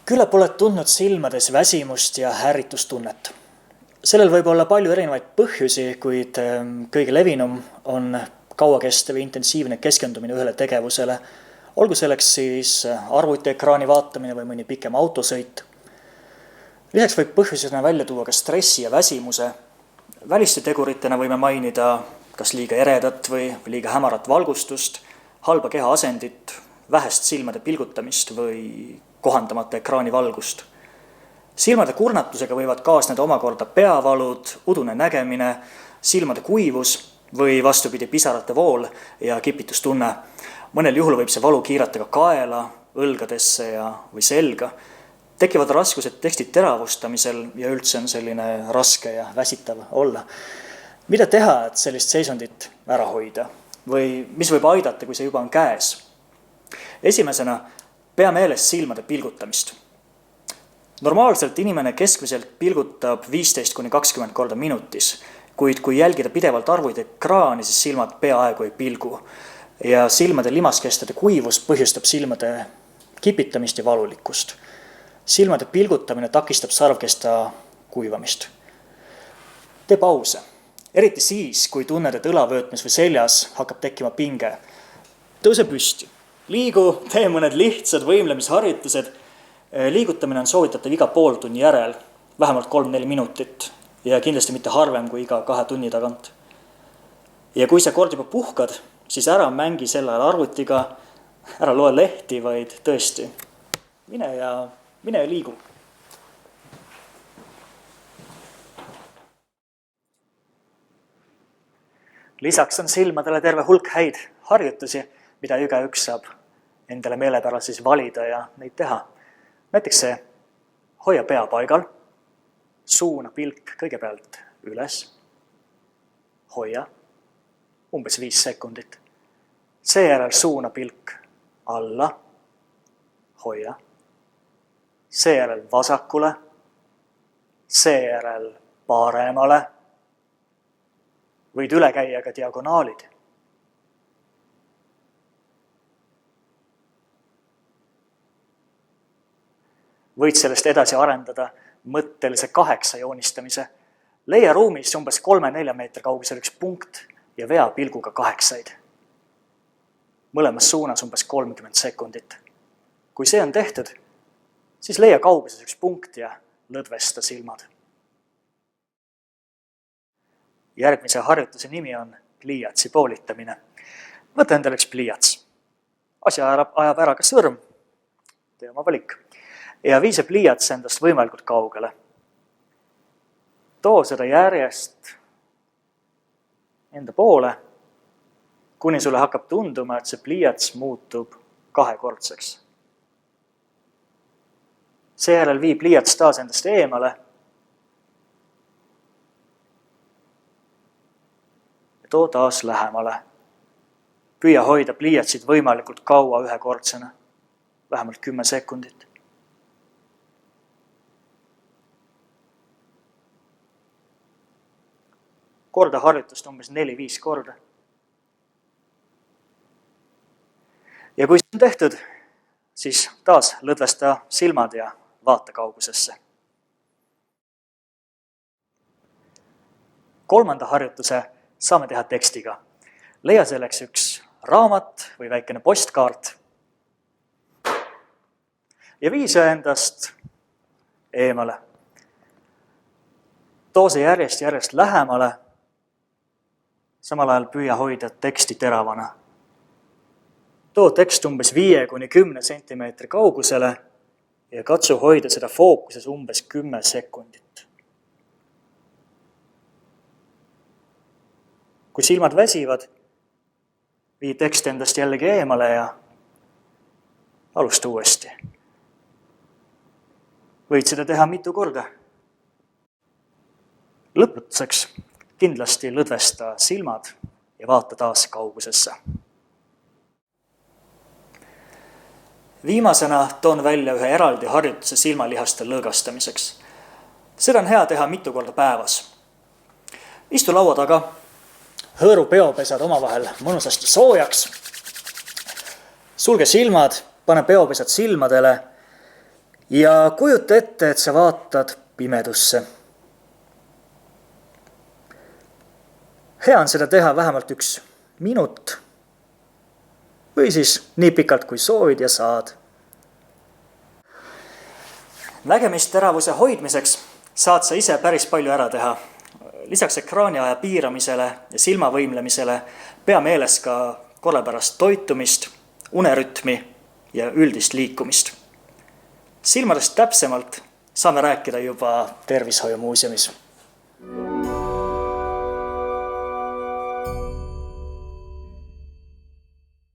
Küllap oled tundnud silmades väsimust ja ärritustunnet. Sellel võib olla palju erinevaid põhjusi, kuid kõige levinum on kauakestev ja intensiivne keskendumine ühele tegevusele, olgu selleks siis arvutiekraani vaatamine või mõni pikem autosõit. Lisaks võib põhjusena välja tuua ka stressi ja väsimuse. Väliste teguritena võime mainida kas liiga eredat või liiga hämarat valgustust, halba kehaasendit, vähest silmade pilgutamist või kohandamata ekraanivalgust. Silmade kurnatusega võivad kaasneda omakorda peavalud, udune nägemine, silmade kuivus või vastupidi pisarate vool ja kipitustunne. Mõnel juhul võib see valu kiirata ka kaela, õlgadesse või selga. Tekivad raskused teksti teravustamisel ja üldse on selline raske ja väsitav olla. Mida teha, et sellist seisundit ära hoida? Või mis võib aidata, kui see juba on käes? Esimesena pea meeles silmade pilgutamist. Normaalselt inimene keskmiselt pilgutab 15–20 korda minutis, kuid kui jälgida pidevalt arvutiekraani, siis silmad peaaegu ei pilgu. Ja silmade limaskestade kuivus põhjustab silmade kipitamist ja valulikkust. Silmade pilgutamine takistab sarvkesta kuivamist. Tee pause. Eriti siis, kui tunned, et õlavöötmes või seljas hakkab tekkima pinge. Tõuse püsti. Liigu, tee mõned lihtsad võimlemisharjutused. Liigutamine on soovitatav iga pool tunni järel, vähemalt 3-4 minutit ja kindlasti mitte harvem kui iga 2 tunni tagant. Ja kui sa kord juba puhkad, siis ära mängi sel ajal arvutiga, ära loe lehti, vaid tõesti. Mine ja liigu. Lisaks on silmadele terve hulk häid harjutusi, mida igaüks saab endale meelepärast siis valida ja neid teha. Näiteks see, hoia pea paigal, suuna pilk kõigepealt üles, hoia umbes 5 sekundit. Seejärel suuna pilk alla, hoia, seejärel vasakule, seejärel paremale, võid üle käia ka diagonaalid. Võid sellest edasi arendada mõttelise 8 joonistamise. Leia ruumis umbes 3-4 meetri kaugusel üks punkt ja vea pilguga 8. Mõlemas suunas umbes 30 sekundit. Kui see on tehtud, siis leia kauguses üks punkt ja lõdvesta silmad. Järgmise harjutuse nimi on pliiatsi poolitamine. Võta endale üks pliiats. Asja ajab ära ka sõrm. Tee oma valik. Ja vii see pliiats endast võimalikult kaugele. Too seda järjest enda poole, kuni sulle hakkab tunduma, et see pliiats muutub 2-kordseks. Seejärel vii pliiats taas endast eemale ja too taas lähemale. Püüa hoida pliiatsid võimalikult kaua 1-kordsena, vähemalt 10 sekundit. Korda harjutust umbes 4-5 korda. Ja kui see on tehtud, siis taas lõdvesta silmad ja vaata kaugusesse. 3. harjutuse saame teha tekstiga. Leia selleks üks raamat või väikene postkaart ja vii see endast eemale. Too see järjest lähemale, samal ajal püüa hoida teksti teravana. Too tekst umbes 5-10 sentimeetri kaugusele ja katsu hoida seda fookuses umbes 10 sekundit. Kui silmad väsivad, vii tekst endast jällegi eemale ja alusta uuesti. Võid seda teha mitu korda. Lõpetuseks kindlasti lõdvesta silmad ja vaata taas kaugusesse. Viimasena toon välja ühe eraldi harjutuse silmalihaste lõõgastamiseks. Seda on hea teha mitu korda päevas. Istu laua taga, hõõru peopesad omavahel mõnusasti soojaks. Sulge silmad, pane peopesad silmadele Ja kujuta ette, et sa vaatad pimedusse. Hea on seda teha vähemalt 1 minut või siis nii pikalt, kui soovid ja saad. Nägemisteravuse hoidmiseks saad sa ise päris palju ära teha. Lisaks ekraaniaja piiramisele ja silmavõimlemisele pea meeles ka korrapärast toitumist, unerütmi ja üldist liikumist. Silmadest täpsemalt saame rääkida juba Tervishoiumuuseumis.